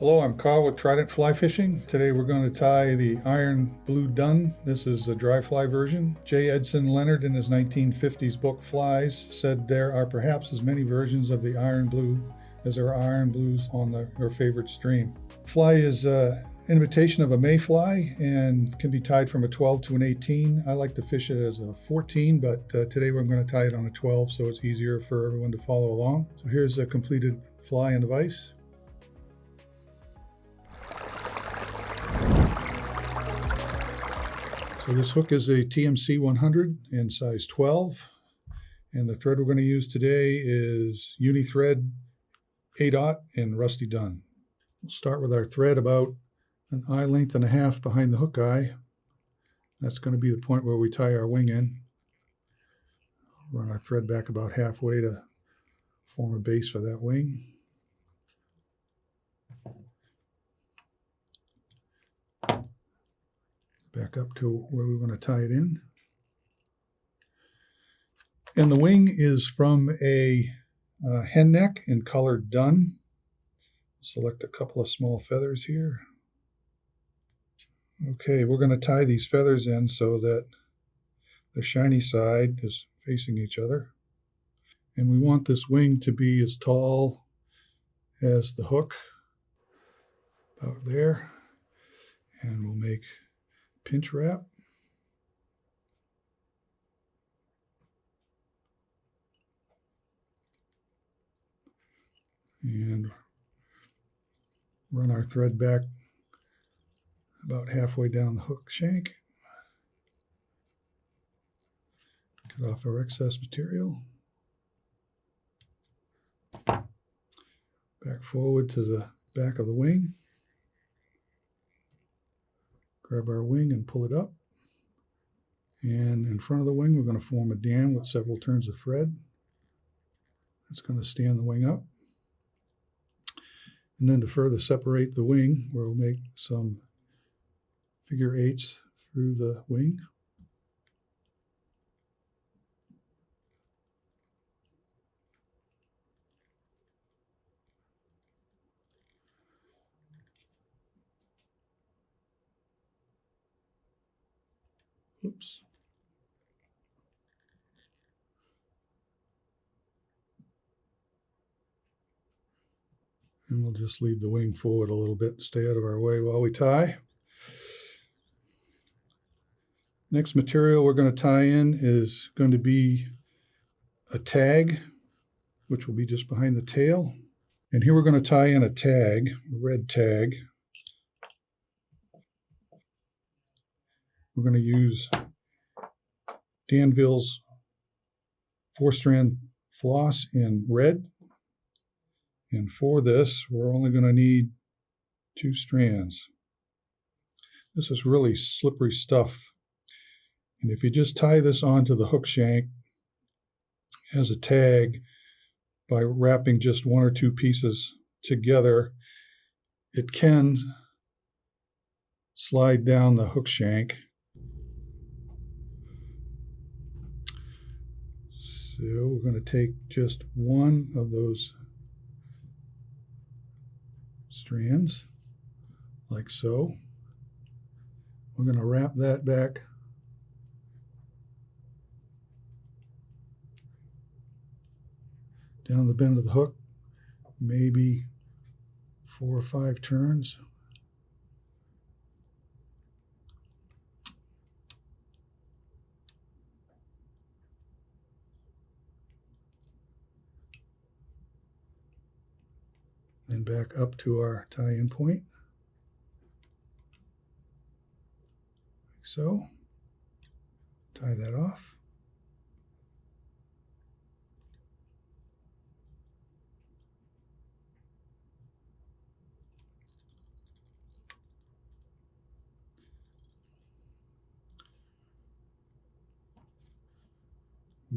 Hello, I'm Carl with Trident Fly Fishing. Today we're going to tie the iron blue dun. This is the dry fly version. J. Edson Leonard in his 1950s book Flies said there are perhaps as many versions of the iron blue as there are iron blues on your favorite stream. Fly is an imitation of a mayfly and can be tied from a 12 to an 18. I like to fish it as a 14, but today we're going to tie it on a 12 so it's easier for everyone to follow along. So here's a completed fly in the vise. So this hook is a TMC 100 in size 12, and the thread we're going to use today is Uni-Thread 8/0 in Rusty Dun. We'll start with our thread about an eye length and a half behind the hook eye. That's going to be the point where we tie our wing in. Run our thread back about halfway to form a base for that wing. Back up to where we want to tie it in. And the wing is from a hen neck in colored dun. Select a couple of small feathers here. Okay, we're going to tie these feathers in so that the shiny side is facing each other. And we want this wing to be as tall as the hook, about there. And we'll make pinch wrap. And run our thread back about halfway down the hook shank. Cut off our excess material. Back forward to the back of the wing. Grab our wing and pull it up. And in front of the wing, we're going to form a dam with several turns of thread. That's going to stand the wing up. And then to further separate the wing, we'll make some figure eights through the wing. Oops. And we'll just leave the wing forward a little bit to stay out of our way while we tie. Next material we're going to tie in is going to be a tag, which will be just behind the tail. And here we're going to tie in a tag, a red tag. We're going to use Danville's 4-strand floss in red. And for this, we're only going to need 2 strands. This is really slippery stuff. And if you just tie this onto the hook shank as a tag by wrapping just 1 or 2 pieces together, it can slide down the hook shank. So we're going to take just 1 of those strands, like so. We're going to wrap that back down the bend of the hook, maybe 4 or 5 turns. Then back up to our tie-in point, like so. Tie that off.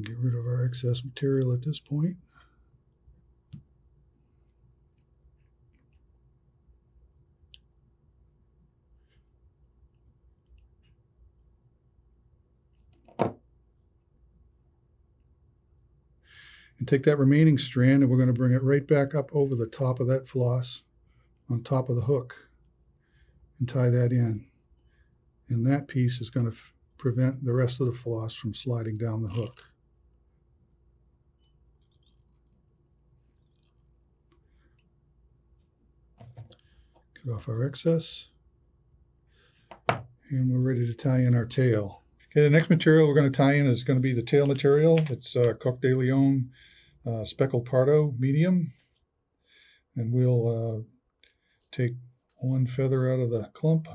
Get rid of our excess material at this point. And take that remaining strand and we're going to bring it right back up over the top of that floss on top of the hook and tie that in. And that piece is going to prevent the rest of the floss from sliding down the hook. Cut off our excess. And we're ready to tie in our tail. Okay, the next material we're going to tie in is going to be the tail material. It's Coq de Leon Speckled Pardo medium. And we'll take one feather out of the clump.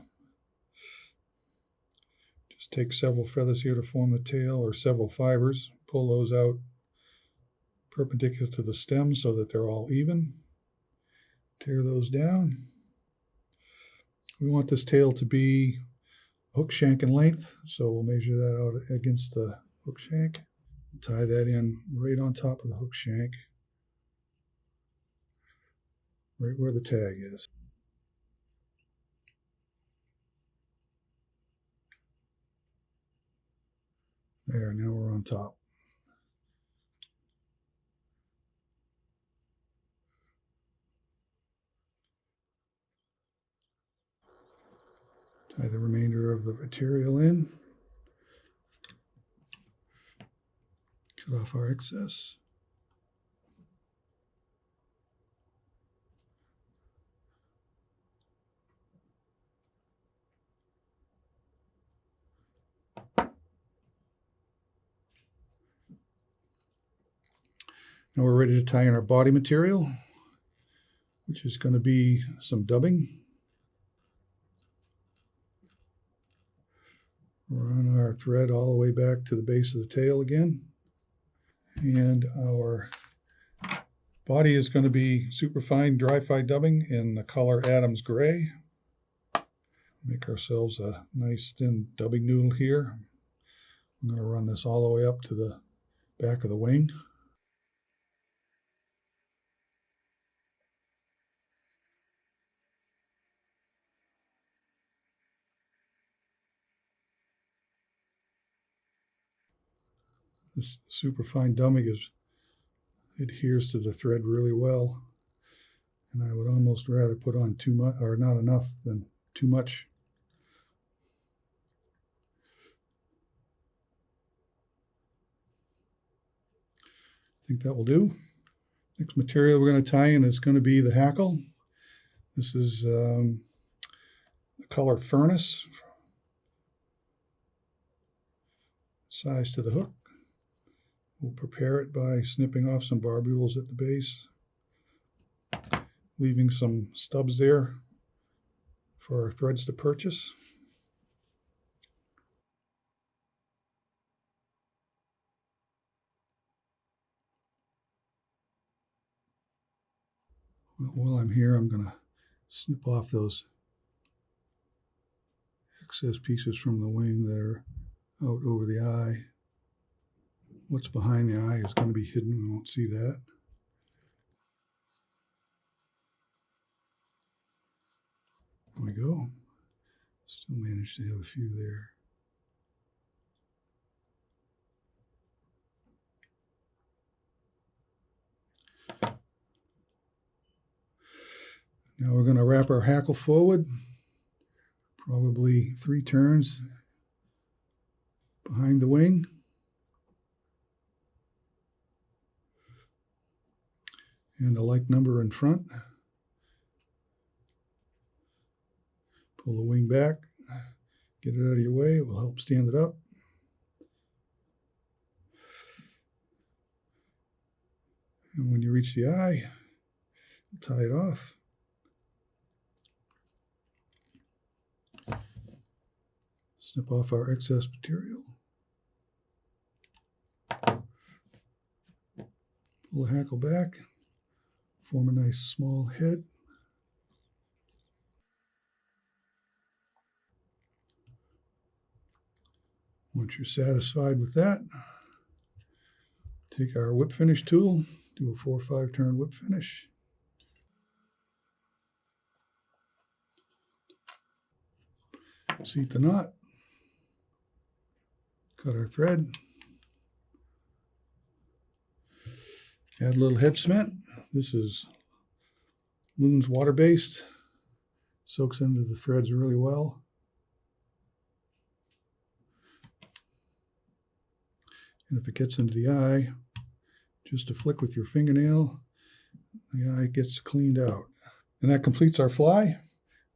Just take several feathers here to form the tail, or several fibers. Pull those out perpendicular to the stem so that they're all even. Tear those down. We want this tail to be hook shank in length, so we'll measure that out against the hook shank. Tie that in right on top of the hook shank, right where the tag is. There, now we're on top. Tie the remainder of the material in. Cut off our excess. Now we're ready to tie in our body material, which is going to be some dubbing. Run our thread all the way back to the base of the tail again. And our body is going to be superfine dry-fi dubbing in the color Adams Gray. Make ourselves a nice thin dubbing noodle here. I'm going to run this all the way up to the back of the wing. This superfine dubbing adheres to the thread really well, and I would almost rather put on too much, or not enough, than too much. I think that will do. Next material we're going to tie in is going to be the Hackle. This is the color Furnace, size to the hook. We'll prepare it by snipping off some barbules at the base, leaving some stubs there for our threads to purchase. While I'm here, I'm going to snip off those excess pieces from the wing that are out over the eye. What's behind the eye is going to be hidden. We won't see that. There we go. Still managed to have a few there. Now we're going to wrap our hackle forward, probably 3 turns behind the wing. And a like number in front. Pull the wing back, get it out of your way, it will help stand it up. And when you reach the eye, tie it off. Snip off our excess material. Pull the hackle back, form a nice small head. Once you're satisfied with that, take our whip finish tool, do a 4 or 5 turn whip finish. Seat the knot, cut our thread, add a little head cement. This is Loon's water-based. Soaks into the threads really well. And if it gets into the eye, just a flick with your fingernail, the eye gets cleaned out. And that completes our fly.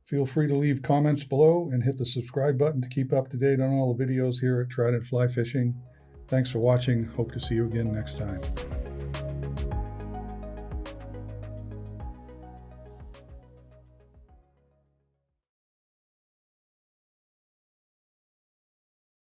Feel free to leave comments below and hit the subscribe button to keep up to date on all the videos here at Trident Fly Fishing. Thanks for watching. Hope to see you again next time.